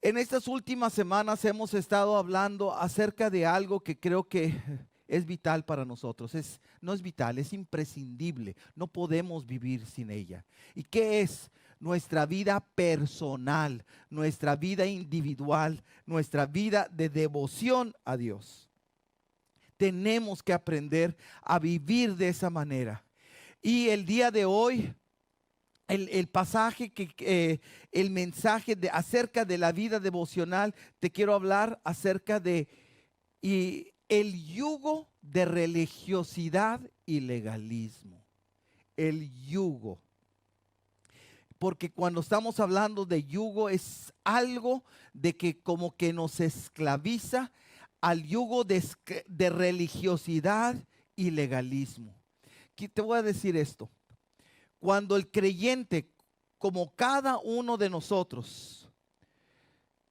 En estas últimas semanas hemos estado hablando acerca de algo que creo que es vital para nosotros. No es vital, es imprescindible. No podemos vivir sin ella. ¿Y qué es? Nuestra vida personal, nuestra vida individual, nuestra vida de devoción a Dios. Tenemos que aprender a vivir de esa manera. Y el día de hoy, el pasaje, el mensaje acerca de la vida devocional, te quiero hablar acerca de el yugo de religiosidad y legalismo. El yugo. Porque cuando estamos hablando de yugo es algo de que como que nos esclaviza al yugo de religiosidad y legalismo. Te voy a decir esto. Cuando el creyente, como cada uno de nosotros,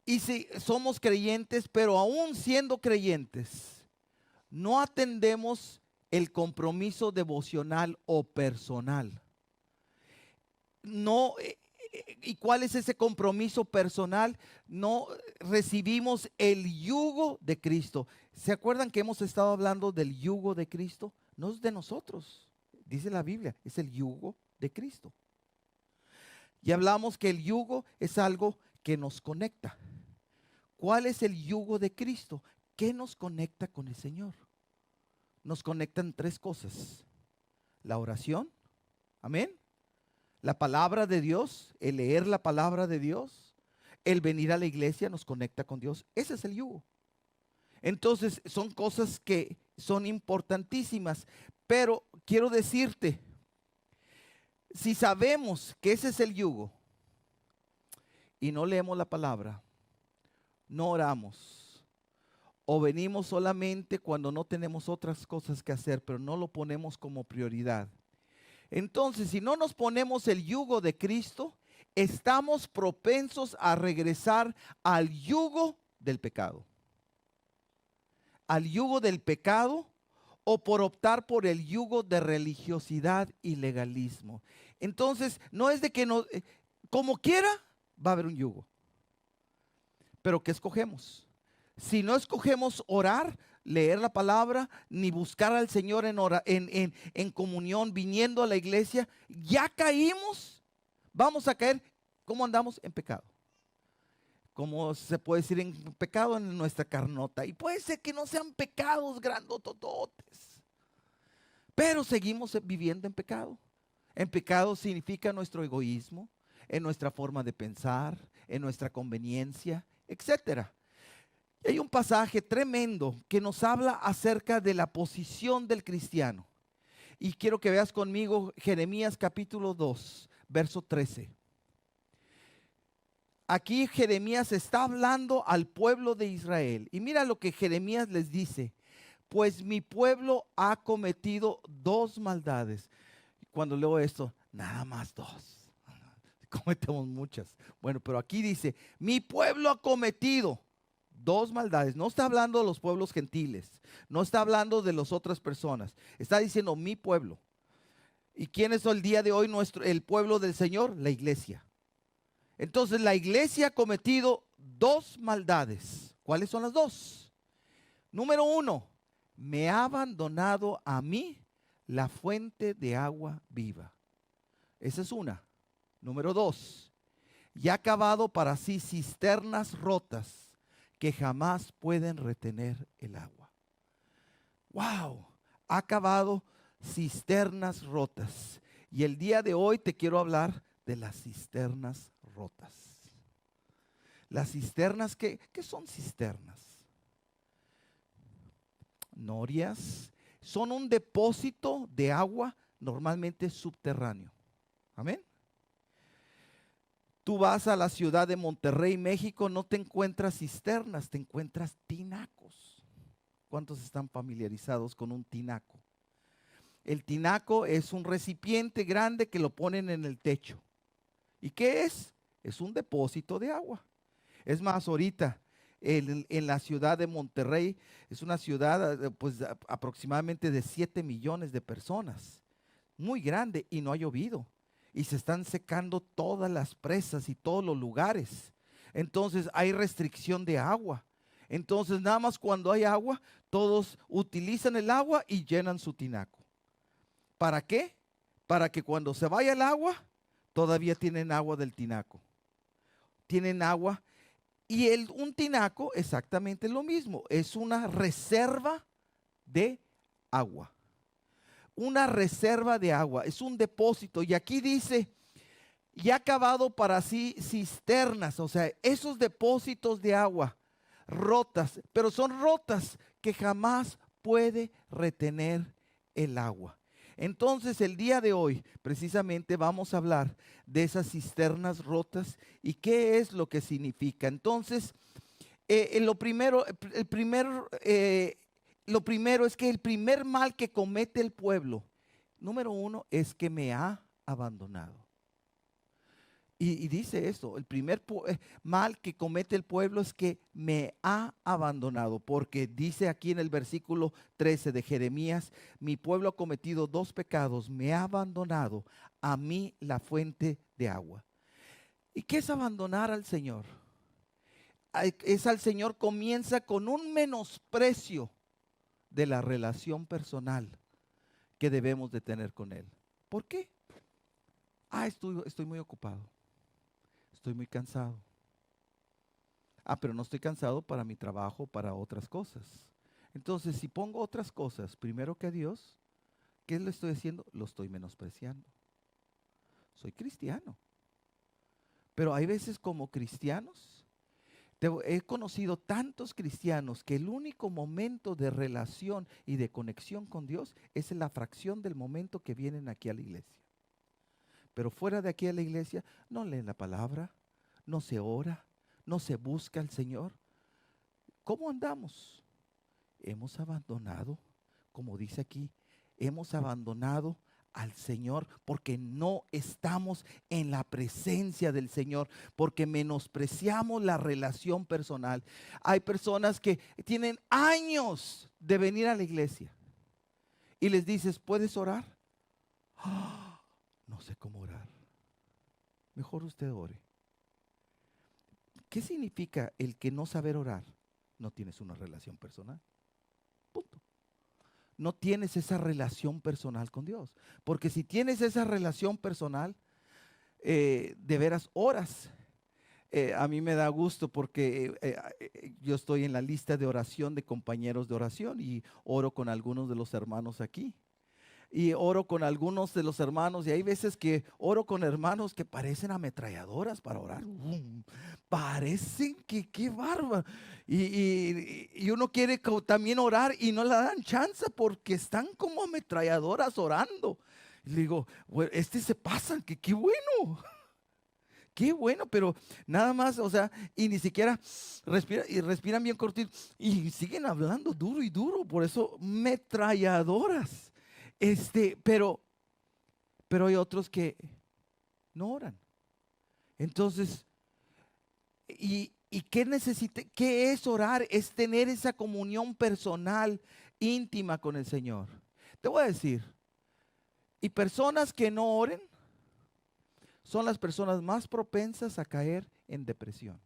y si somos creyentes, pero aún siendo creyentes, no atendemos el compromiso devocional o personal. No, ¿y cuál es ese compromiso personal? No recibimos el yugo de Cristo. ¿Se acuerdan que hemos estado hablando del yugo de Cristo? No es de nosotros, dice la Biblia, es el yugo de Cristo. Y hablamos que el yugo es algo que nos conecta. ¿Cuál es el yugo de Cristo? ¿Qué nos conecta con el Señor? Nos conectan tres cosas. La oración, amén. La palabra de Dios, el leer la palabra de Dios, el venir a la iglesia nos conecta con Dios. Ese es el yugo. Entonces son cosas que son importantísimas, pero quiero decirte, si sabemos que ese es el yugo y no leemos la palabra, no oramos, o venimos solamente cuando no tenemos otras cosas que hacer, pero no lo ponemos como prioridad. Entonces, si no nos ponemos el yugo de Cristo, estamos propensos a regresar al yugo del pecado. Al yugo del pecado o por optar por el yugo de religiosidad y legalismo. Entonces, no es de que no, como quiera, va a haber un yugo. Pero ¿qué escogemos? Si no escogemos orar, leer la palabra, ni buscar al Señor en comunión, viniendo a la iglesia, ya caímos, vamos a caer, ¿cómo andamos? En pecado. Como se puede decir, en pecado en nuestra carnota. Y puede ser que no sean pecados grandotototes, pero seguimos viviendo en pecado. En pecado significa nuestro egoísmo, en nuestra forma de pensar, en nuestra conveniencia, etcétera. Hay un pasaje tremendo que nos habla acerca de la posición del cristiano. Y quiero que veas conmigo Jeremías capítulo 2, verso 13. Aquí Jeremías está hablando al pueblo de Israel. Y mira lo que Jeremías les dice. Pues mi pueblo ha cometido dos maldades. Cuando leo esto, nada más dos. Cometemos muchas. Bueno, pero aquí dice, mi pueblo ha cometido dos maldades. No está hablando de los pueblos gentiles. No está hablando de las otras personas. Está diciendo mi pueblo. ¿Y quién es el día de hoy el pueblo del Señor? La iglesia. Entonces la iglesia ha cometido dos maldades. ¿Cuáles son las dos? Número uno, me ha abandonado a mí la fuente de agua viva. Esa es una. Número dos, y ha cavado para sí cisternas rotas que jamás pueden retener el agua. ¡Wow! Ha cavado cisternas rotas. Y el día de hoy te quiero hablar de las cisternas rotas. Las cisternas, ¿qué son cisternas? Norias. Son un depósito de agua normalmente subterráneo. Amén. Tú vas a la ciudad de Monterrey, México, no te encuentras cisternas, te encuentras tinacos. ¿Cuántos están familiarizados con un tinaco? El tinaco es un recipiente grande que lo ponen en el techo. ¿Y qué es? Es un depósito de agua. Es más, ahorita en la ciudad de Monterrey, es una ciudad pues aproximadamente de 7 millones de personas. Muy grande y no ha llovido. Y se están secando todas las presas y todos los lugares. Entonces hay restricción de agua. Entonces nada más cuando hay agua, todos utilizan el agua y llenan su tinaco. ¿Para qué? Para que cuando se vaya el agua, todavía tienen agua del tinaco. Tienen agua. Y un tinaco exactamente lo mismo. Es una reserva de agua. Una reserva de agua. Es un depósito. Y aquí dice, y ha cavado para sí cisternas. O sea, esos depósitos de agua rotas. Pero son rotas que jamás puede retener el agua. Entonces el día de hoy precisamente vamos a hablar de esas cisternas rotas y qué es lo que significa. Entonces lo primero es que el primer mal que comete el pueblo, número uno, es que me ha abandonado. Y dice esto, el primer mal que comete el pueblo es que me ha abandonado, porque dice aquí en el versículo 13 de Jeremías, mi pueblo ha cometido 2 pecados, me ha abandonado a mí la fuente de agua. ¿Y qué es abandonar al Señor? Es al Señor comienza con un menosprecio de la relación personal que debemos de tener con Él. ¿Por qué? Estoy muy ocupado. Estoy muy cansado. Pero no estoy cansado para mi trabajo, para otras cosas. Entonces, si pongo otras cosas primero que a Dios, ¿qué le estoy haciendo? Lo estoy menospreciando. Soy cristiano. Pero hay veces como cristianos, he conocido tantos cristianos que el único momento de relación y de conexión con Dios es en la fracción del momento que vienen aquí a la iglesia. Pero fuera de aquí a la iglesia, no leen la palabra, no se ora, no se busca al Señor. ¿Cómo andamos? Hemos abandonado, como dice aquí, hemos abandonado al Señor porque no estamos en la presencia del Señor, porque menospreciamos la relación personal. Hay personas que tienen años de venir a la iglesia y les dices, ¿puedes orar? No sé cómo orar. Mejor usted ore. ¿Qué significa el que no saber orar? No tienes una relación personal. Punto. No tienes esa relación personal con Dios. Porque si tienes esa relación personal, de veras oras. A mí me da gusto porque yo estoy en la lista de oración de compañeros de oración y oro con algunos de los hermanos aquí. Y oro con algunos de los hermanos y hay veces que oro con hermanos que parecen ametralladoras para orar. Parecen que qué bárbaro. Y uno quiere también orar y no le dan chance porque están como ametralladoras orando. Y le digo, bueno, se pasan, que qué bueno. Qué bueno, pero nada más, o sea, y ni siquiera respiran bien cortito y siguen hablando duro y duro, por eso metralladoras. Pero hay otros que no oran. Entonces, ¿y qué es orar? Es tener esa comunión personal, íntima con el Señor. Te voy a decir, y personas que no oren son las personas más propensas a caer en depresión.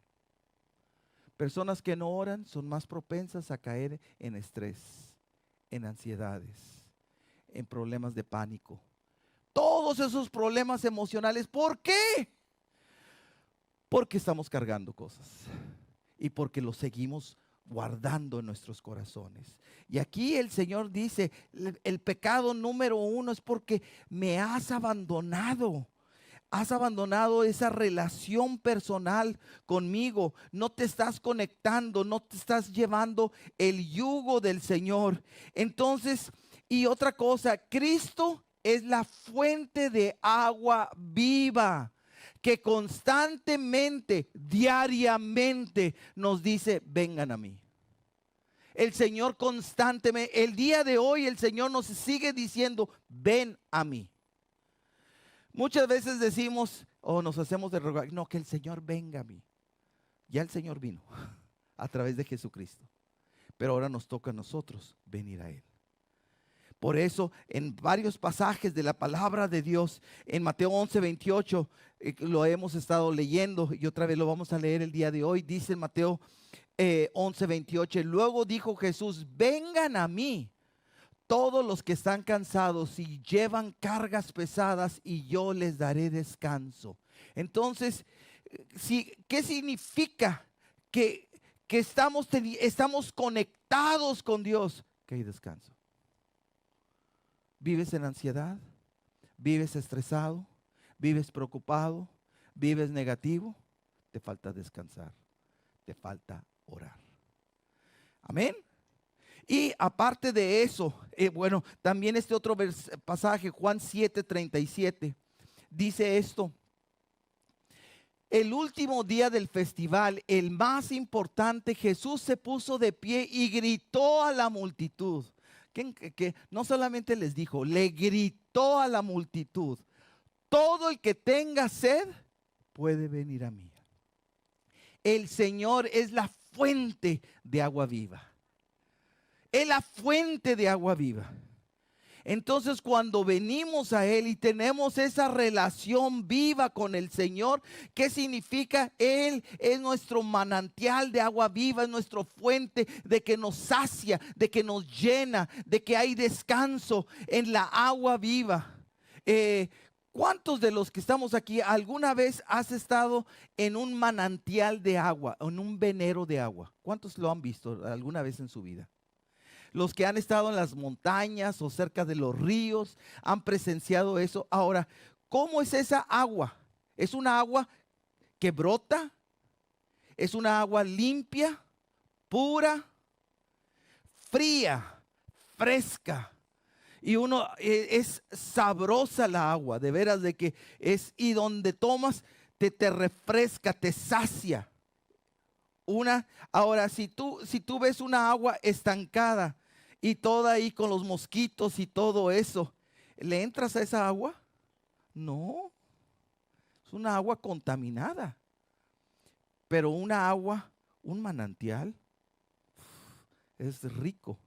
Personas que no oran son más propensas a caer en estrés, en ansiedades, en problemas de pánico. Todos esos problemas emocionales. ¿Por qué? Porque estamos cargando cosas y porque los seguimos guardando en nuestros corazones. Y aquí el Señor dice, el pecado número 1 es porque me has abandonado. Has abandonado esa relación personal conmigo. No te estás conectando, no te estás llevando el yugo del Señor. Entonces, y otra cosa, Cristo es la fuente de agua viva que constantemente, diariamente nos dice, vengan a mí. El Señor constantemente, el día de hoy el Señor nos sigue diciendo, ven a mí. Muchas veces decimos, nos hacemos de rogar, no, que el Señor venga a mí. Ya el Señor vino a través de Jesucristo. Pero ahora nos toca a nosotros venir a Él. Por eso, en varios pasajes de la palabra de Dios, en Mateo 11:28, lo hemos estado leyendo y otra vez lo vamos a leer el día de hoy. Dice en Mateo 11:28, luego dijo Jesús, vengan a mí todos los que están cansados y llevan cargas pesadas y yo les daré descanso. Entonces, ¿qué significa que estamos conectados con Dios? Que hay descanso. ¿Vives en ansiedad? ¿Vives estresado? ¿Vives preocupado? ¿Vives negativo? Te falta descansar. Te falta orar. Amén. Y aparte de eso, bueno, también este otro pasaje, Juan 7:37, dice esto. El último día del festival, el más importante, Jesús se puso de pie y gritó a la multitud. Que no solamente les dijo, le gritó a la multitud, todo el que tenga sed puede venir a mí. El Señor es la fuente de agua viva. Es la fuente de agua viva. Entonces, cuando venimos a Él y tenemos esa relación viva con el Señor, ¿qué significa? Él es nuestro manantial de agua viva, es nuestra fuente de que nos sacia, de que nos llena, de que hay descanso en la agua viva. ¿Cuántos de los que estamos aquí alguna vez has estado en un manantial de agua, en un venero de agua? ¿Cuántos lo han visto alguna vez en su vida? Los que han estado en las montañas o cerca de los ríos han presenciado eso. Ahora, ¿cómo es esa agua? ¿Es una agua que brota? ¿Es una agua limpia, pura, fría, fresca? Y es sabrosa la agua, de veras de que es, y donde tomas te refresca, te sacia. Ahora, si tú ves una agua estancada y toda ahí con los mosquitos y todo eso, ¿le entras a esa agua? No, es una agua contaminada. Pero una agua, un manantial, es rico.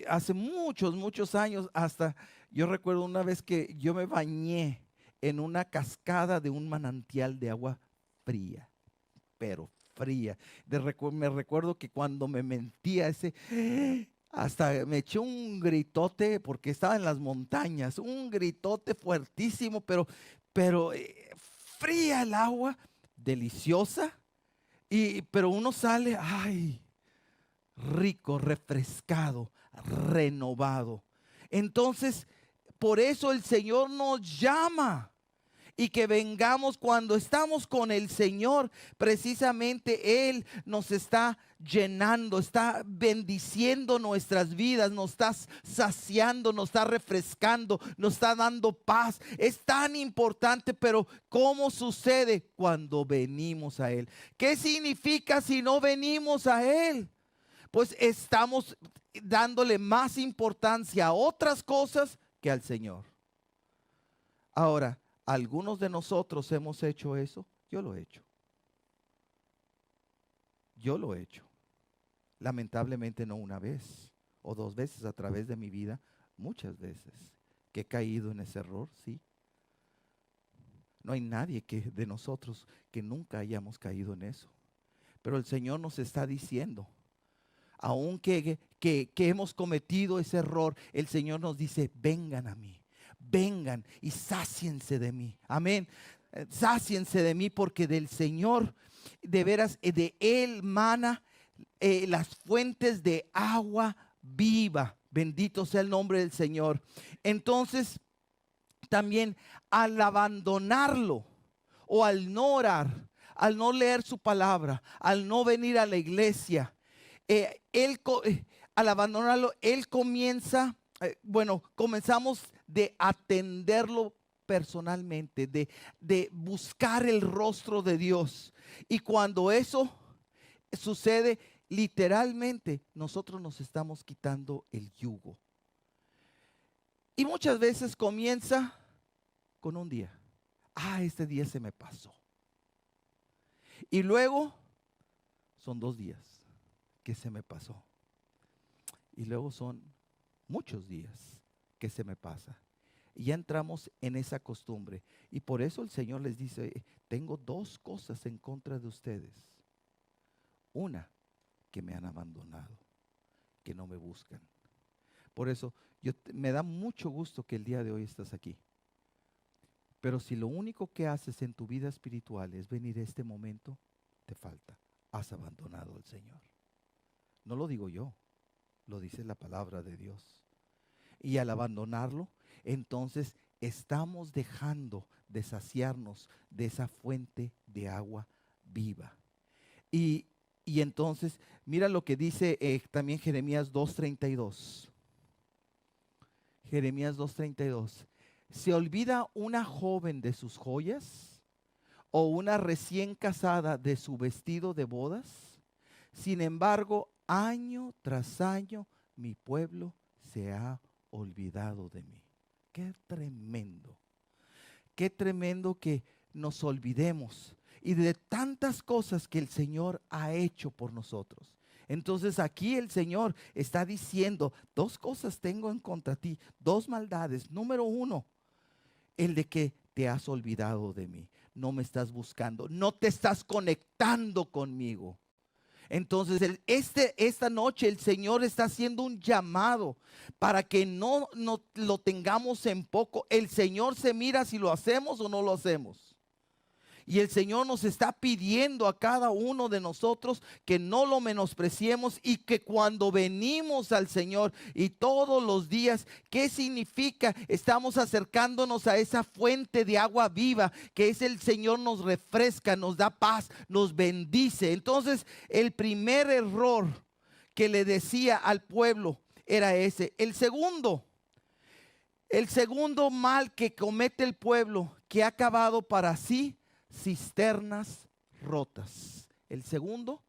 Hace muchos años, hasta yo recuerdo una vez que yo me bañé en una cascada de un manantial de agua fría, pero fría. Me recuerdo que cuando me mentía hasta me eché un gritote porque estaba en las montañas, un gritote fuertísimo, pero fría el agua, deliciosa, pero uno sale, ay, rico, refrescado, renovado. Entonces, por eso el Señor nos llama. Y que vengamos cuando estamos con el Señor, precisamente Él nos está llenando, está bendiciendo nuestras vidas, nos está saciando, nos está refrescando, nos está dando paz. Es tan importante, pero ¿cómo sucede cuando venimos a Él? ¿Qué significa si no venimos a Él? Pues estamos dándole más importancia a otras cosas que al Señor. Ahora, algunos de nosotros hemos hecho eso. Yo lo he hecho. Yo lo he hecho. Lamentablemente no una vez o dos veces a través de mi vida, muchas veces que he caído en ese error, sí. No hay nadie de nosotros que nunca hayamos caído en eso. Pero el Señor nos está diciendo, aunque que hemos cometido ese error, el Señor nos dice, vengan a mí. Vengan y sáciense de mí. Amén. Sáciense de mí porque del Señor, de veras, de Él mana las fuentes de agua viva. Bendito sea el nombre del Señor. Entonces, también al abandonarlo o al no orar, al no leer su palabra, al no venir a la iglesia, al abandonarlo, Él comienza, comenzamos de atenderlo personalmente, de buscar el rostro de Dios. Y cuando eso sucede, literalmente nosotros nos estamos quitando el yugo. Y muchas veces comienza con un día. Este día se me pasó. Y luego son 2 días que se me pasó. Y luego son muchos días que se me pasa. Y ya entramos en esa costumbre. Y por eso el Señor les dice, tengo dos cosas en contra de ustedes. Una, que me han abandonado, que no me buscan. Por eso me da mucho gusto que el día de hoy estás aquí. Pero si lo único que haces en tu vida espiritual es venir a este momento, te falta. Has abandonado al Señor. No lo digo yo, lo dice la palabra de Dios. Y al abandonarlo, entonces estamos dejando de saciarnos de esa fuente de agua viva. Y entonces, mira lo que dice también Jeremías 2:32. Jeremías 2:32. ¿Se olvida una joven de sus joyas o una recién casada de su vestido de bodas? Sin embargo, año tras año mi pueblo se ha olvidado de mí. Qué tremendo que nos olvidemos y de tantas cosas que el Señor ha hecho por nosotros. Entonces aquí el Señor está diciendo, dos cosas tengo en contra de ti, dos maldades. Número uno, el de que te has olvidado de mí, no me estás buscando, no te estás conectando conmigo. Entonces esta noche el Señor está haciendo un llamado para que no lo tengamos en poco. El Señor se mira si lo hacemos o no lo hacemos. Y el Señor nos está pidiendo a cada uno de nosotros que no lo menospreciemos y que cuando venimos al Señor y todos los días, ¿qué significa? Estamos acercándonos a esa fuente de agua viva que es el Señor, nos refresca, nos da paz, nos bendice. Entonces, el primer error que le decía al pueblo era ese. El segundo mal que comete el pueblo, que ha acabado para sí cisternas rotas. El segundo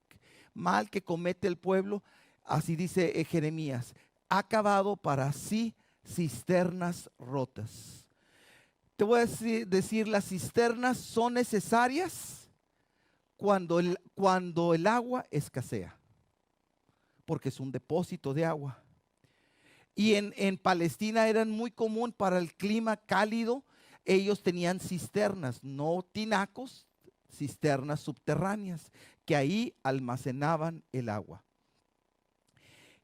mal que comete el pueblo, así dice Jeremías, ha cavado para sí cisternas rotas. Te voy a decir, las cisternas son necesarias cuando el agua escasea, porque es un depósito de agua. Y en Palestina eran muy común para el clima cálido. Ellos tenían cisternas, no tinacos, cisternas subterráneas, que ahí almacenaban el agua.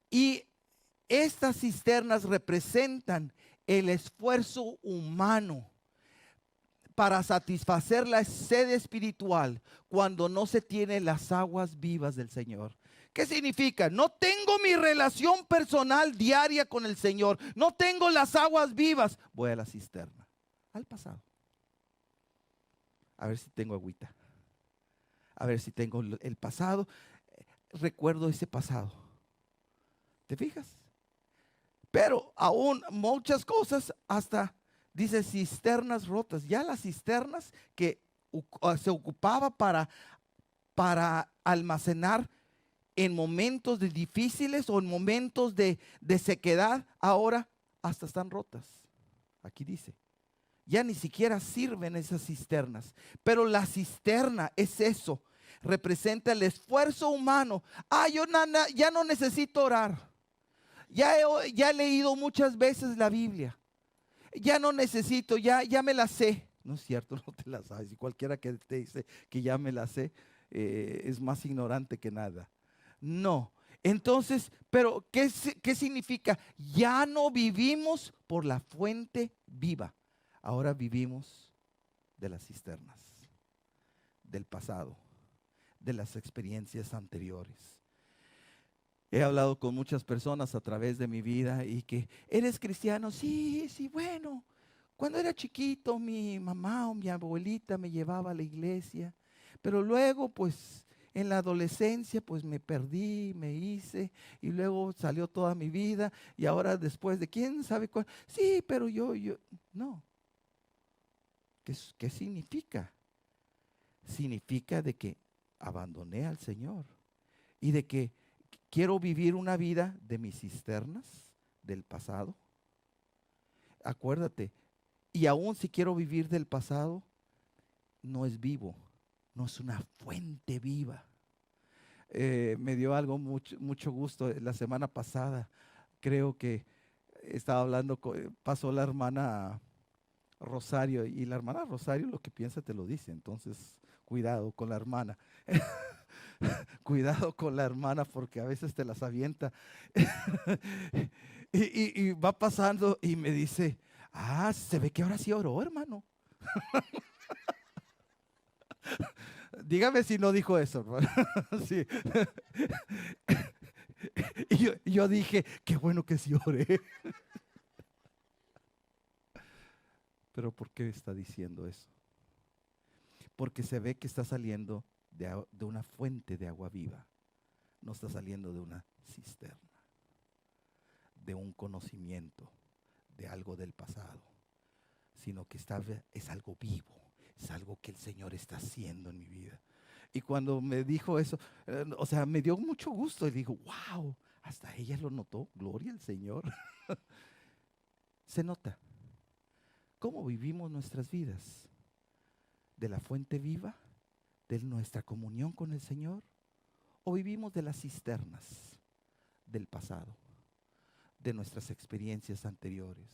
Y estas cisternas representan el esfuerzo humano para satisfacer la sed espiritual cuando no se tienen las aguas vivas del Señor. ¿Qué significa? No tengo mi relación personal diaria con el Señor, no tengo las aguas vivas, voy a la cisterna. Al pasado. A ver si tengo agüita. A ver si tengo el pasado. Recuerdo ese pasado. ¿Te fijas? Pero aún muchas cosas, hasta dice cisternas rotas. Ya las cisternas que se ocupaba para almacenar en momentos difíciles o en momentos de sequedad, ahora hasta están rotas. Aquí dice. Ya ni siquiera sirven esas cisternas. Pero la cisterna es eso. Representa el esfuerzo humano. Yo ya no necesito orar. Ya he leído muchas veces la Biblia. Ya no necesito, ya me la sé. No es cierto, no te la sabes. Y cualquiera que te dice que ya me la sé, es más ignorante que nada. No. Entonces, pero ¿qué significa? Ya no vivimos por la fuente viva. Ahora vivimos de las cisternas, del pasado, de las experiencias anteriores. He hablado con muchas personas a través de mi vida y que, ¿eres cristiano? Sí, bueno. Cuando era chiquito, mi mamá o mi abuelita me llevaba a la iglesia, pero luego, pues, en la adolescencia, pues me perdí, me hice, y luego salió toda mi vida, y ahora después de quién sabe cuál, sí, pero yo, no. ¿Qué significa? Significa de que abandoné al Señor y de que quiero vivir una vida de mis cisternas del pasado. Acuérdate, y aún si quiero vivir del pasado, no es vivo, no es una fuente viva. Me dio algo mucho gusto la semana pasada. Creo que estaba hablando, pasó la hermana Rosario, y la hermana Rosario lo que piensa te lo dice, entonces cuidado con la hermana. Cuidado con la hermana porque a veces te las avienta. Y va pasando y me dice, se ve que ahora sí oró, hermano. Dígame si no dijo eso, hermano. Sí. Y yo dije, qué bueno que sí oré. Pero ¿por qué está diciendo eso? Porque se ve que está saliendo de una fuente de agua viva. No está saliendo de una cisterna, de un conocimiento, de algo del pasado, sino que es algo vivo, es algo que el Señor está haciendo en mi vida. Y cuando me dijo eso, o sea, me dio mucho gusto y digo, wow, hasta ella lo notó, gloria al Señor. Se nota cómo vivimos nuestras vidas, de la fuente viva, de nuestra comunión con el Señor, o vivimos de las cisternas del pasado, de nuestras experiencias anteriores.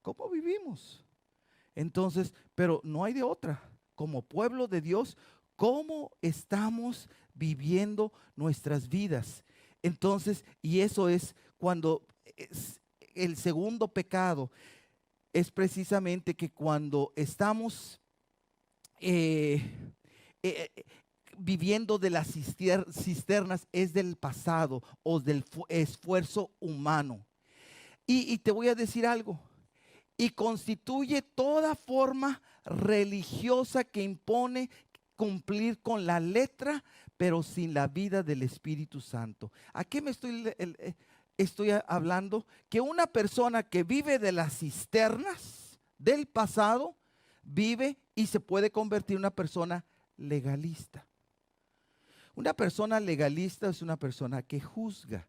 ¿Cómo vivimos? Entonces, pero no hay de otra. Como pueblo de Dios, ¿cómo estamos viviendo nuestras vidas? Entonces, y eso es cuando el segundo pecado es precisamente que cuando estamos eh, eh, viviendo de las cisternas es del pasado o del esfuerzo humano. Y te voy a decir algo, y constituye toda forma religiosa que impone cumplir con la letra, pero sin la vida del Espíritu Santo. ¿A qué me estoy hablando? Que una persona que vive de las cisternas del pasado, vive y se puede convertir en una persona legalista. Una persona legalista es una persona que juzga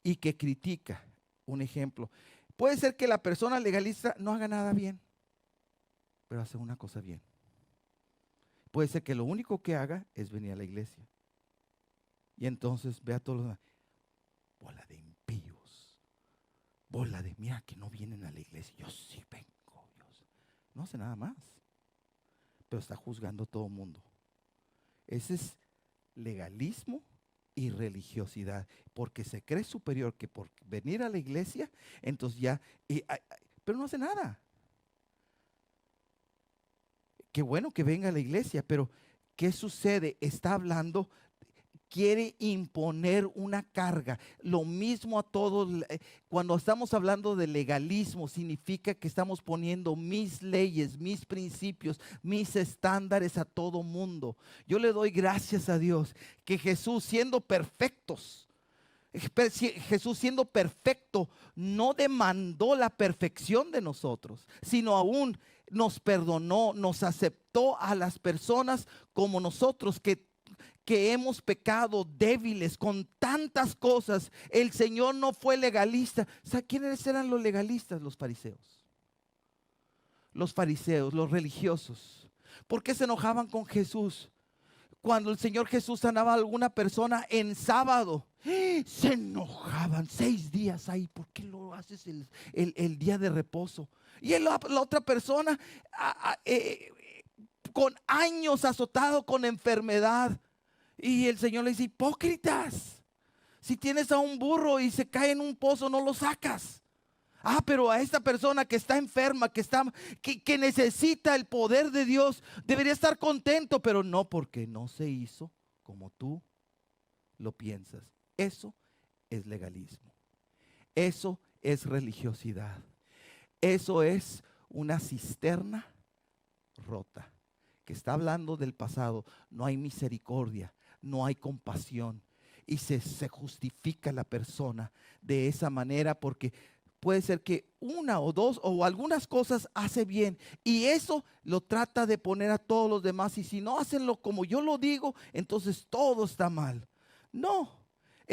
y que critica. Un ejemplo, puede ser que la persona legalista no haga nada bien, pero hace una cosa bien. Puede ser que lo único que haga es venir a la iglesia. Y entonces ve a todos los demás, bola de impíos, bola de, mira que no vienen a la iglesia, yo sí vengo. No hace nada más, pero está juzgando a todo el mundo. Ese es legalismo y religiosidad, porque se cree superior que por venir a la iglesia, entonces ya, pero no hace nada. Qué bueno que venga a la iglesia, pero ¿qué sucede? Está hablando, quiere imponer una carga. Lo mismo a todos, cuando estamos hablando de legalismo, significa que estamos poniendo mis leyes, mis principios, mis estándares a todo mundo. Yo le doy gracias a Dios que Jesús siendo Jesús siendo perfecto, no demandó la perfección de nosotros, sino aún nos perdonó, nos aceptó a las personas como nosotros que hemos pecado, débiles, con tantas cosas. El Señor no fue legalista. O sea, ¿quiénes eran los legalistas? Los fariseos. Los fariseos, los religiosos. ¿Por qué se enojaban con Jesús? Cuando el Señor Jesús sanaba a alguna persona en sábado, se enojaban 6 días ahí. ¿Por qué lo haces el día de reposo? Y la otra persona con años azotado con enfermedad. Y el Señor le dice, hipócritas, si tienes a un burro y se cae en un pozo, no lo sacas. Pero a esta persona que está enferma, que necesita el poder de Dios, debería estar contento, pero no, porque no se hizo como tú lo piensas. Eso es legalismo. Eso es religiosidad. Eso es una cisterna rota, que está hablando del pasado. No hay misericordia, no hay compasión, y se justifica la persona de esa manera porque puede ser que una o dos o algunas cosas hace bien y eso lo trata de poner a todos los demás, y si no hacen lo como yo lo digo, entonces todo está mal. No,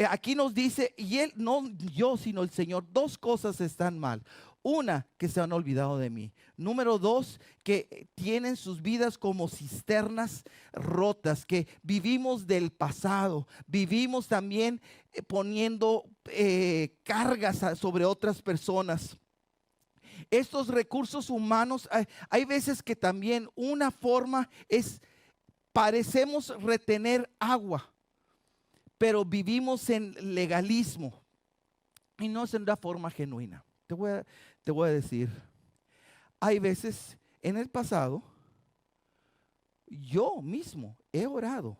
aquí nos dice, y él, no yo sino el Señor, dos cosas están mal. Una, que se han olvidado de mí. Número dos, que tienen sus vidas como cisternas rotas, que vivimos del pasado, vivimos también poniendo cargas sobre otras personas. estos recursos humanos, hay veces que también una forma es, parecemos retener agua, pero vivimos en legalismo y no es en una forma genuina. Te voy a decir, hay veces en el pasado, yo mismo he orado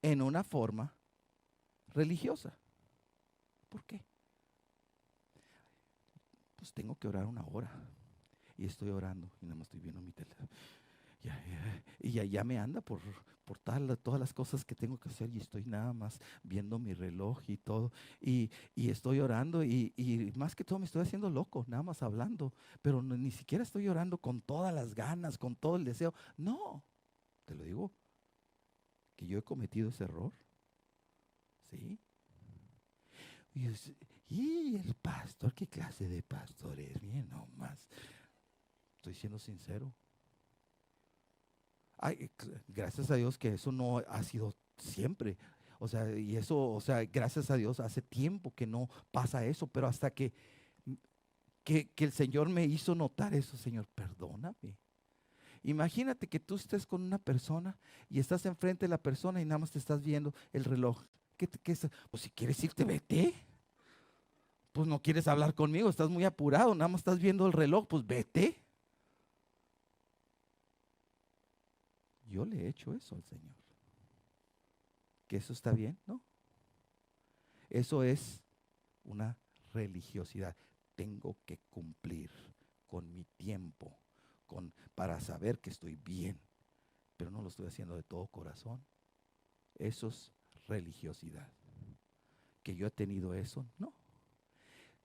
en una forma religiosa. ¿Por qué? Pues tengo que orar una hora y estoy orando y nada más estoy viendo mi teléfono. Y ya me anda por todas las cosas que tengo que hacer y estoy nada más viendo mi reloj y todo. Y estoy orando y más que todo me estoy haciendo loco, nada más hablando. Pero ni siquiera estoy orando con todas las ganas, con todo el deseo. No, te lo digo, que yo he cometido ese error. ¿Sí? Y el pastor, ¿qué clase de pastor es? Bien, nomás. Estoy siendo sincero. Ay, gracias a Dios que eso no ha sido siempre. O sea, y eso, o sea, gracias a Dios hace tiempo que no pasa eso, pero hasta que el Señor me hizo notar eso, Señor, perdóname. Imagínate que tú estés con una persona y estás enfrente de la persona y nada más te estás viendo el reloj. Pues si quieres irte, vete. Pues no quieres hablar conmigo, estás muy apurado, nada más estás viendo el reloj, pues vete. Yo le he hecho eso al Señor. ¿Que eso está bien? No. Eso es una religiosidad. Tengo que cumplir con mi tiempo, para saber que estoy bien, pero no lo estoy haciendo de todo corazón. Eso es religiosidad. ¿Que yo he tenido eso? No.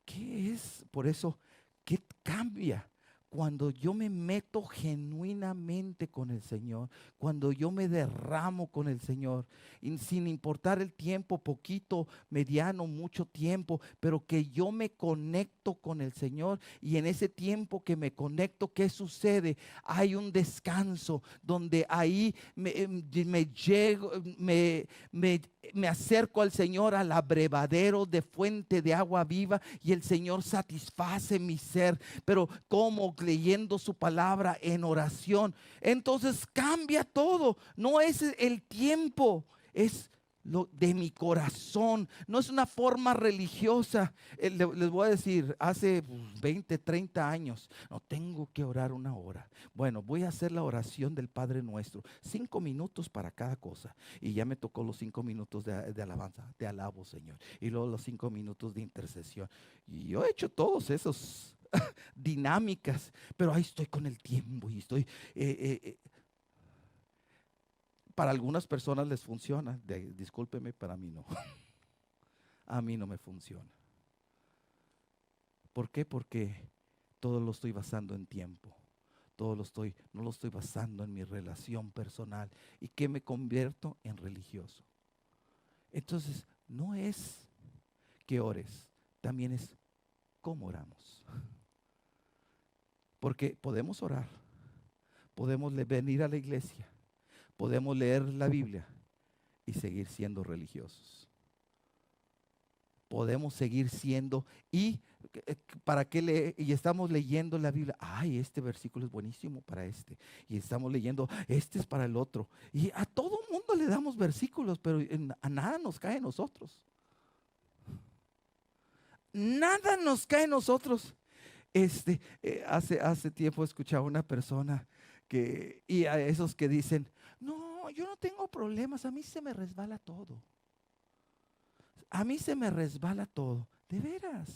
¿Qué es? Por eso, ¿qué cambia? Cuando yo me meto genuinamente con el Señor, cuando yo me derramo con el Señor, y sin importar el tiempo, poquito, mediano, mucho tiempo, pero que yo me conecto con el Señor y en ese tiempo que me conecto, ¿qué sucede? Hay un descanso donde ahí me llego, me acerco al Señor, al abrevadero de fuente de agua viva y el Señor satisface mi ser, pero como leyendo su palabra en oración. Entonces cambia todo, no es el tiempo, es lo de mi corazón, no es una forma religiosa. Les voy a decir, hace 20, 30 años, no tengo que orar una hora. Bueno, voy a hacer la oración del Padre Nuestro, 5 minutos para cada cosa. Y ya me tocó los 5 minutos de alabanza, te alabo, Señor. Y luego los 5 minutos de intercesión. Y yo he hecho todos esos dinámicas, pero ahí estoy con el tiempo y estoy... para algunas personas les funciona, discúlpeme, para mí no. A mí no me funciona. ¿Por qué? Porque todo lo estoy basando en tiempo. No lo estoy basando en mi relación personal. ¿Y que me convierto? En religioso. Entonces, no es que ores, también es cómo oramos. Porque podemos orar, podemos venir a la iglesia, podemos leer la Biblia y seguir siendo religiosos. Podemos seguir siendo ¿para qué y estamos leyendo la Biblia? Ay, este versículo es buenísimo para este. Y estamos leyendo, este es para el otro. Y a todo mundo le damos versículos, pero a nada nos cae a nosotros. Nada nos cae a nosotros. Hace tiempo escuchaba una persona y a esos que dicen, no, yo no tengo problemas, a mí se me resbala todo. A mí se me resbala todo. De veras,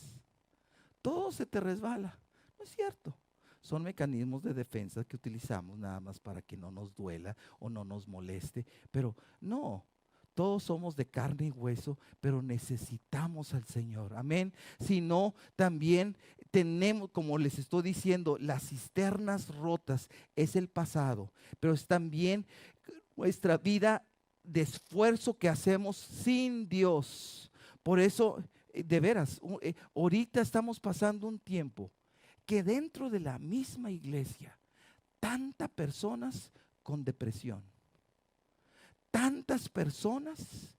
todo se te resbala. No es cierto. Son mecanismos de defensa que utilizamos nada más para que no nos duela o no nos moleste. Pero no, todos somos de carne y hueso, pero necesitamos al Señor. Amén. Si no, también tenemos, como les estoy diciendo, las cisternas rotas es el pasado, pero es también nuestra vida de esfuerzo que hacemos sin Dios. Por eso, de veras, ahorita estamos pasando un tiempo que dentro de la misma iglesia, tantas personas con depresión, tantas personas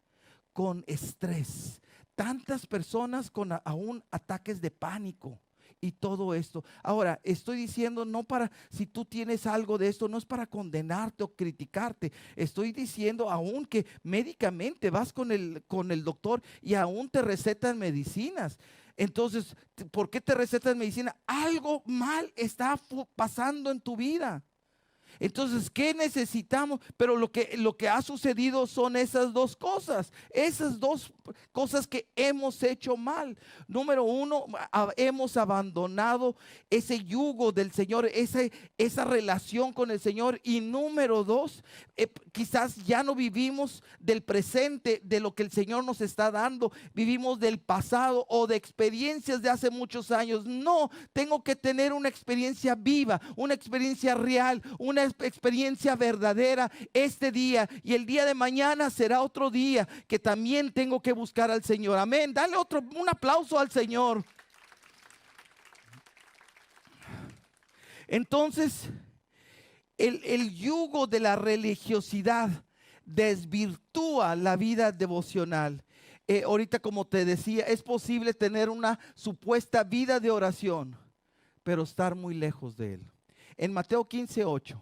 con estrés, tantas personas con aún ataques de pánico y todo esto. Ahora, estoy diciendo no para, si tú tienes algo de esto, no es para condenarte o criticarte. Estoy diciendo aún que médicamente vas con el doctor y aún te recetan medicinas. Entonces, ¿por qué te recetan medicina? Algo mal está pasando en tu vida. Entonces, ¿qué necesitamos? Pero lo que ha sucedido son esas dos cosas que hemos hecho mal. Número uno, hemos abandonado ese yugo del Señor, esa relación con el Señor. Y número dos, quizás ya no vivimos del presente, de lo que el Señor nos está dando, vivimos del pasado o de experiencias de hace muchos años. No, tengo que tener una experiencia viva, una experiencia real, una experiencia verdadera este día, y el día de mañana será otro día que también tengo que buscar al Señor. Amén. Dale un aplauso al Señor. Entonces, el yugo de la religiosidad desvirtúa la vida devocional. Ahorita, como te decía, es posible tener una supuesta vida de oración, pero estar muy lejos de Él. En Mateo 15:8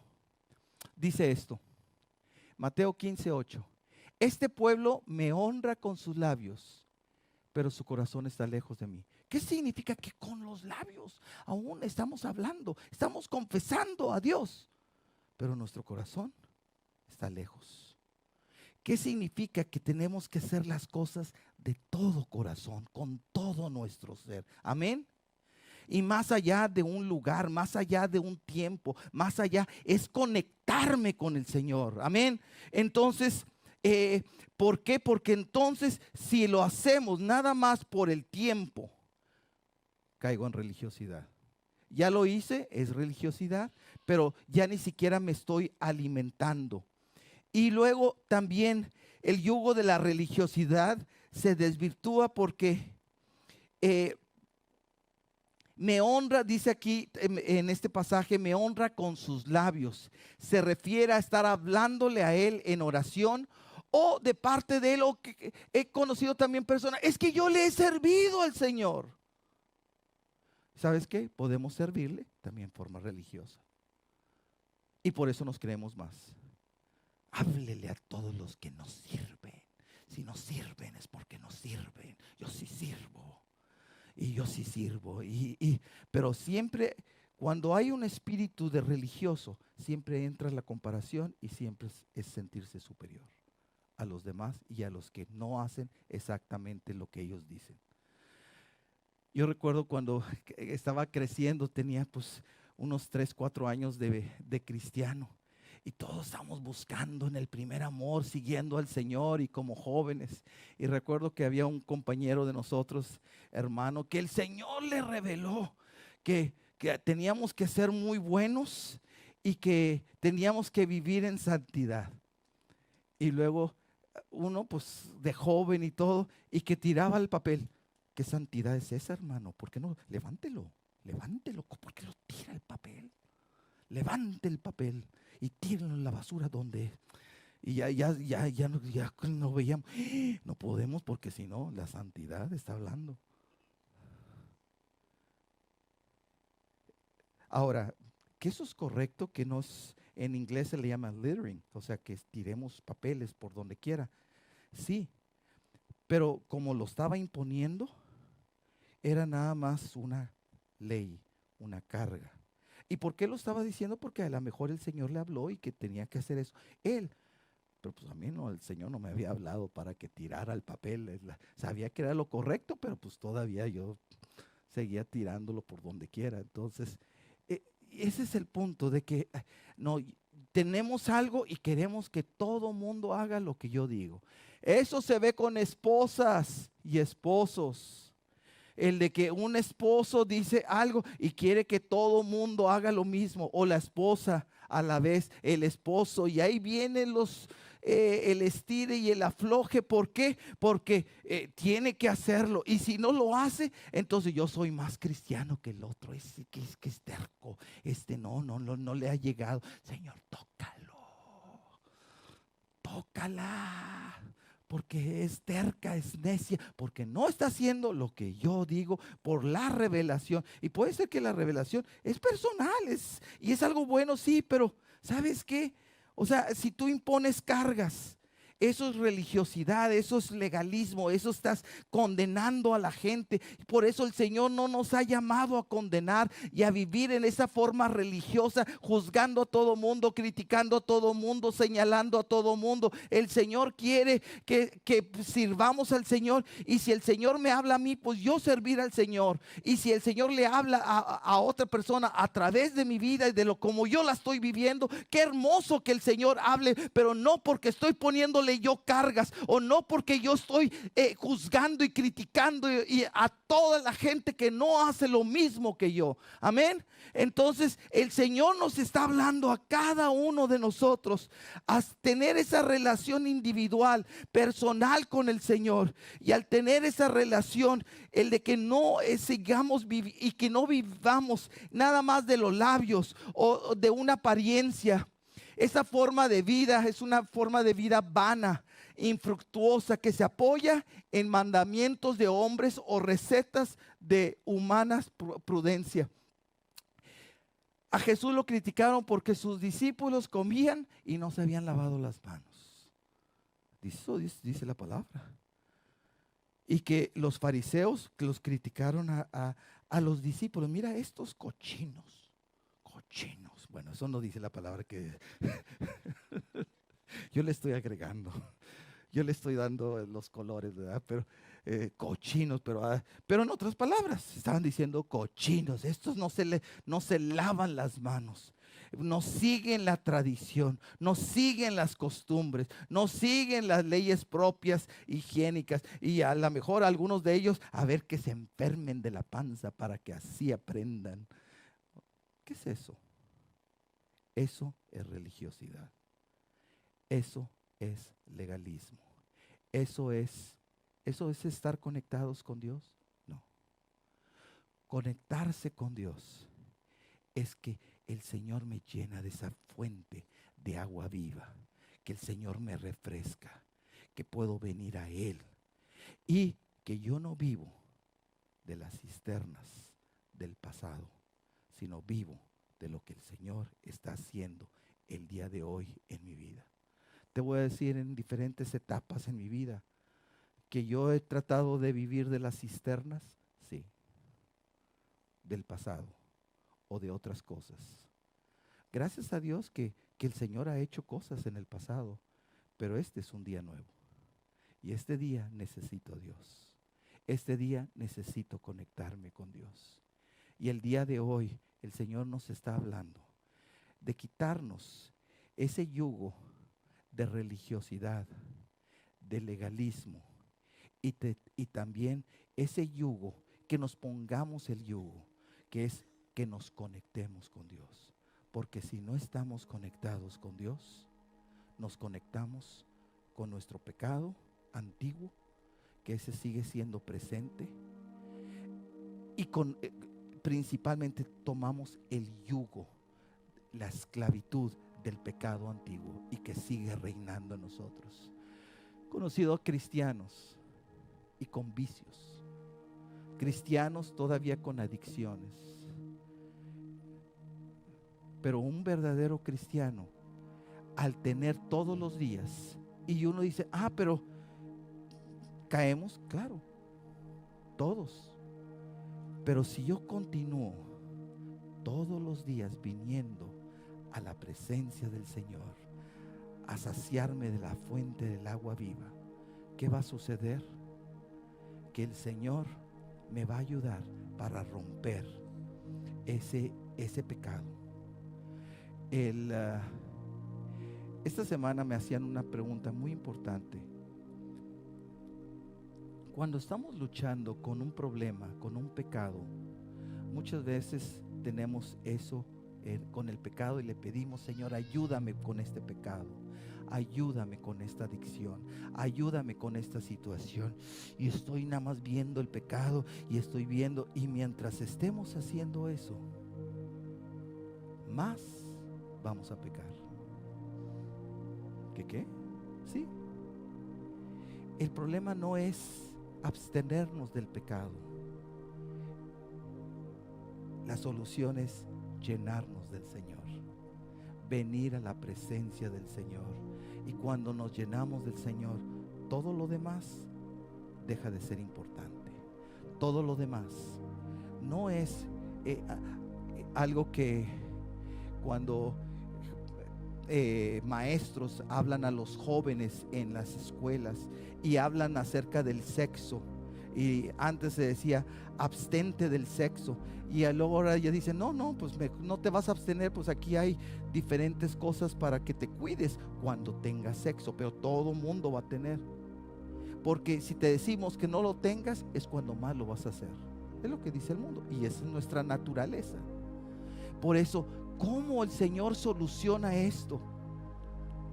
dice esto. Mateo 15:8. Este pueblo me honra con sus labios, pero su corazón está lejos de mí. ¿Qué significa? Que con los labios aún estamos hablando, estamos confesando a Dios, pero nuestro corazón está lejos. ¿Qué significa? Que tenemos que hacer las cosas de todo corazón, con todo nuestro ser. Amén. Y más allá de un lugar, más allá de un tiempo, más allá es conectarme con el Señor. Amén. Entonces, ¿por qué? Porque entonces si lo hacemos nada más por el tiempo, caigo en religiosidad. Ya lo hice, es religiosidad, pero ya ni siquiera me estoy alimentando. Y luego también el yugo de la religiosidad se desvirtúa porque me honra, dice aquí en este pasaje, me honra con sus labios. Se refiere a estar hablándole a Él en oración o de parte de Él. O que he conocido también personas, es que yo le he servido al Señor. ¿Sabes qué? Podemos servirle también en forma religiosa. Y por eso nos creemos más. Háblele a todos los que nos sirven. Si no sirven es porque no sirven. Yo sí sirvo. Y yo sí sirvo. Pero siempre, cuando hay un espíritu de religioso, siempre entra la comparación y siempre es sentirse superior a los demás y a los que no hacen exactamente lo que ellos dicen. Yo recuerdo cuando estaba creciendo, tenía pues unos 3, 4 años de cristiano. Y todos estamos buscando en el primer amor, siguiendo al Señor y como jóvenes. Y recuerdo que había un compañero de nosotros, hermano, que el Señor le reveló que teníamos que ser muy buenos y que teníamos que vivir en santidad. Y luego uno pues de joven y todo, y que tiraba el papel. ¿Qué santidad es esa, hermano? ¿Por qué no? Levántelo. ¿Por qué lo tira el papel? Levante el papel y tírenlo en la basura donde. Y ya no veíamos. No podemos, porque si no, la santidad está hablando. Ahora, que eso es correcto, que en inglés se le llama littering, o sea, que tiremos papeles por donde quiera. Sí, pero como lo estaba imponiendo, era nada más una ley, una carga. ¿Y por qué lo estaba diciendo? Porque a lo mejor el Señor le habló y que tenía que hacer eso. Él, pero pues a mí no, el Señor no me había hablado para que tirara el papel. Sabía que era lo correcto, pero pues todavía yo seguía tirándolo por donde quiera. Entonces, ese es el punto de que no tenemos algo y queremos que todo mundo haga lo que yo digo. Eso se ve con esposas y esposos. El de que un esposo dice algo y quiere que todo mundo haga lo mismo, o la esposa a la vez, el esposo, y ahí vienen el estire y el afloje. ¿Por qué? Porque tiene que hacerlo, y si no lo hace, entonces yo soy más cristiano que el otro. Es que es terco, no le ha llegado. Señor, tócala, porque es terca, es necia, porque no está haciendo lo que yo digo por la revelación. Y puede ser que la revelación es personal, y es algo bueno, sí, pero ¿sabes qué? O sea, si tú impones cargas, eso es religiosidad, eso es legalismo, eso estás condenando a la gente. Por eso el Señor no nos ha llamado a condenar y a vivir en esa forma religiosa, juzgando a todo mundo, criticando a todo mundo, señalando a todo mundo. El Señor quiere que sirvamos al Señor, y si el Señor me habla a mí, pues yo servir al Señor. Y si el Señor le habla a otra persona a través de mi vida y de lo como yo la estoy viviendo, qué hermoso que el Señor hable, pero no porque estoy poniéndole yo cargas, o no porque yo estoy juzgando y criticando y a toda la gente que no hace lo mismo que yo. Amén. Entonces el Señor nos está hablando a cada uno de nosotros a tener esa relación individual, personal con el Señor. Y al tener esa relación, el de que no sigamos y que no vivamos nada más de los labios o de una apariencia. Esa forma de vida es una forma de vida vana, infructuosa, que se apoya en mandamientos de hombres o recetas de humanas prudencia. A Jesús lo criticaron porque sus discípulos comían y no se habían lavado las manos. Dice la palabra. Y que los fariseos que los criticaron a los discípulos. Mira estos cochinos. Bueno, eso no dice la palabra que yo le estoy agregando. Yo le estoy dando los colores, ¿verdad? Pero cochinos, pero en otras palabras, estaban diciendo cochinos. Estos no se lavan las manos, no siguen la tradición, no siguen las costumbres, no siguen las leyes propias higiénicas. Y a lo mejor algunos de ellos, a ver, que se enfermen de la panza para que así aprendan. ¿Qué es eso? Eso es religiosidad. Eso es legalismo. Eso es estar conectados con Dios. No. Conectarse con Dios es que el Señor me llena de esa fuente de agua viva, que el Señor me refresca, que puedo venir a Él, y que yo no vivo de las cisternas del pasado, sino vivo de lo que el Señor está haciendo el día de hoy en mi vida. Te voy a decir, en diferentes etapas en mi vida, que yo he tratado de vivir de las cisternas, sí, del pasado o de otras cosas. Gracias a Dios que el Señor ha hecho cosas en el pasado, pero este es un día nuevo. Y este día necesito a Dios. Este día necesito conectarme con Dios. Y el día de hoy el Señor nos está hablando de quitarnos ese yugo de religiosidad, de legalismo, y también ese yugo, que nos pongamos el yugo, que es que nos conectemos con Dios. Porque si no estamos conectados con Dios, nos conectamos con nuestro pecado antiguo, que ese sigue siendo presente, y principalmente tomamos el yugo, la esclavitud del pecado antiguo, y que sigue reinando en nosotros. He conocido a cristianos y con vicios, cristianos todavía con adicciones, pero un verdadero cristiano, al tener todos los días, y uno dice, pero caemos, claro, todos, pero si yo continúo todos los días viniendo a la presencia del Señor, a saciarme de la fuente del agua viva, ¿qué va a suceder? Que el Señor me va a ayudar para romper ese pecado. Esta semana me hacían una pregunta muy importante. Cuando estamos luchando con un problema, con un pecado, muchas veces tenemos eso con el pecado y le pedimos, Señor, ayúdame con este pecado, ayúdame con esta adicción, ayúdame con esta situación. Y estoy nada más viendo el pecado y estoy viendo, y mientras estemos haciendo eso, más vamos a pecar. ¿Qué? Sí. el problema no es abstenernos del pecado. La solución es llenarnos del Señor, venir a la presencia del Señor. Y cuando nos llenamos del Señor, todo lo demás deja de ser importante. Todo lo demás no es algo que cuando maestros hablan a los jóvenes en las escuelas y hablan acerca del sexo, y antes se decía abstente del sexo, y ahora ya dicen no, pues no te vas a abstener, pues aquí hay diferentes cosas para que te cuides cuando tengas sexo, pero todo mundo va a tener, porque si te decimos que no lo tengas es cuando más lo vas a hacer. Es lo que dice el mundo y esa es nuestra naturaleza. Por eso, ¿cómo el Señor soluciona esto?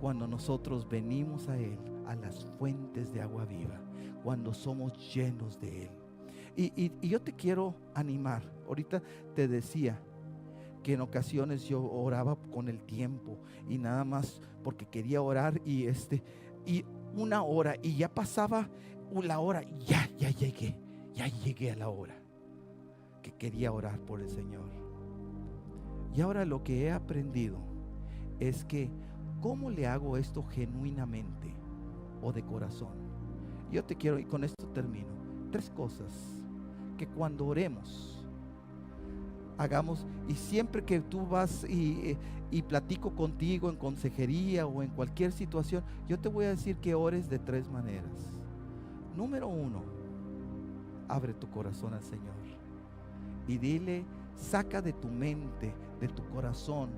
Cuando nosotros venimos a Él, a las fuentes de agua viva, cuando somos llenos de Él. Y yo te quiero animar. Ahorita te decía que en ocasiones yo oraba con el tiempo y nada más porque quería orar y una hora y ya pasaba la hora, ya llegué a la hora que quería orar por el Señor. Y ahora lo que he aprendido es que ¿cómo le hago esto genuinamente o de corazón? Yo te quiero, y con esto termino, 3 cosas que cuando oremos hagamos, y siempre que tú vas y platico contigo en consejería o en cualquier situación, yo te voy a decir que ores de 3 maneras. Número 1, abre tu corazón al Señor y dile, saca de tu mente, de tu corazón,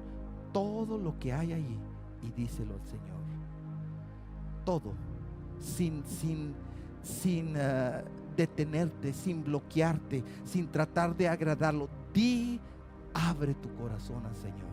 todo lo que hay ahí y díselo al Señor. Todo, sin detenerte, sin bloquearte, sin tratar de agradarlo. Abre tu corazón al Señor.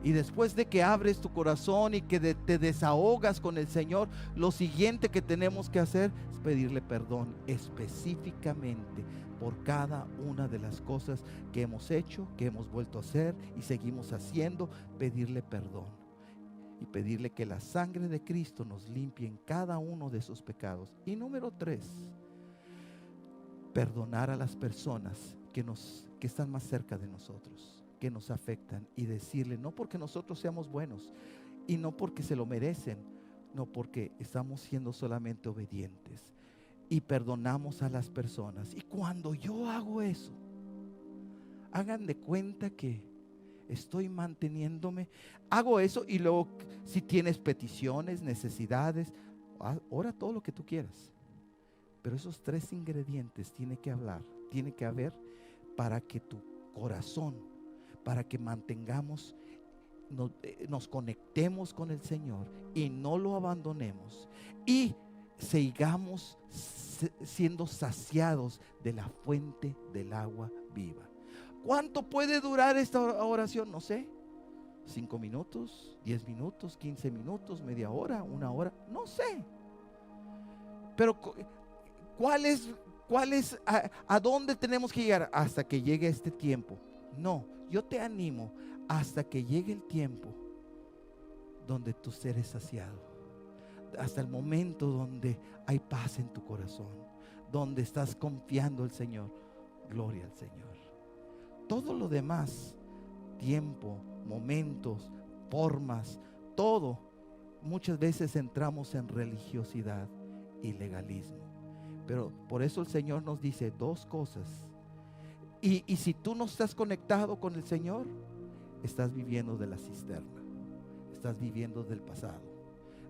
Y después de que abres tu corazón y que te desahogas con el Señor, lo siguiente que tenemos que hacer es pedirle perdón específicamente por cada una de las cosas que hemos hecho, que hemos vuelto a hacer y seguimos haciendo. Pedirle perdón y pedirle que la sangre de Cristo nos limpie en cada uno de esos pecados. Y número 3, perdonar a las personas que están más cerca de nosotros, que nos afectan, y decirle, no porque nosotros seamos buenos y no porque se lo merecen, no, porque estamos siendo solamente obedientes y perdonamos a las personas. Y cuando yo hago eso, hagan de cuenta que estoy manteniéndome, hago eso. Y luego, si tienes peticiones, necesidades, ora todo lo que tú quieras, pero esos 3 ingredientes tiene que haber para que tu corazón, para que mantengamos, nos conectemos con el Señor y no lo abandonemos y sigamos siendo saciados de la fuente del agua viva. ¿Cuánto puede durar esta oración? No sé, 5 minutos, 10 minutos, 15 minutos, media hora, 1 hora, no sé. Pero ¿a dónde tenemos que llegar? Hasta que llegue este tiempo. No, yo te animo hasta que llegue el tiempo donde tú seres saciado, hasta el momento donde hay paz en tu corazón, donde estás confiando en el Señor. Gloria al Señor. Todo lo demás, tiempo, momentos, formas, todo, muchas veces entramos en religiosidad y legalismo. Pero por eso el Señor nos dice 2 cosas. Y si tú no estás conectado con el Señor, estás viviendo de la cisterna, estás viviendo del pasado,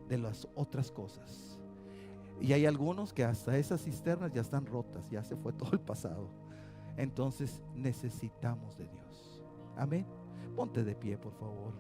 de las otras cosas. Y hay algunos que hasta esas cisternas ya están rotas, ya se fue todo el pasado. Entonces necesitamos de Dios. Amén. Ponte de pie, por favor.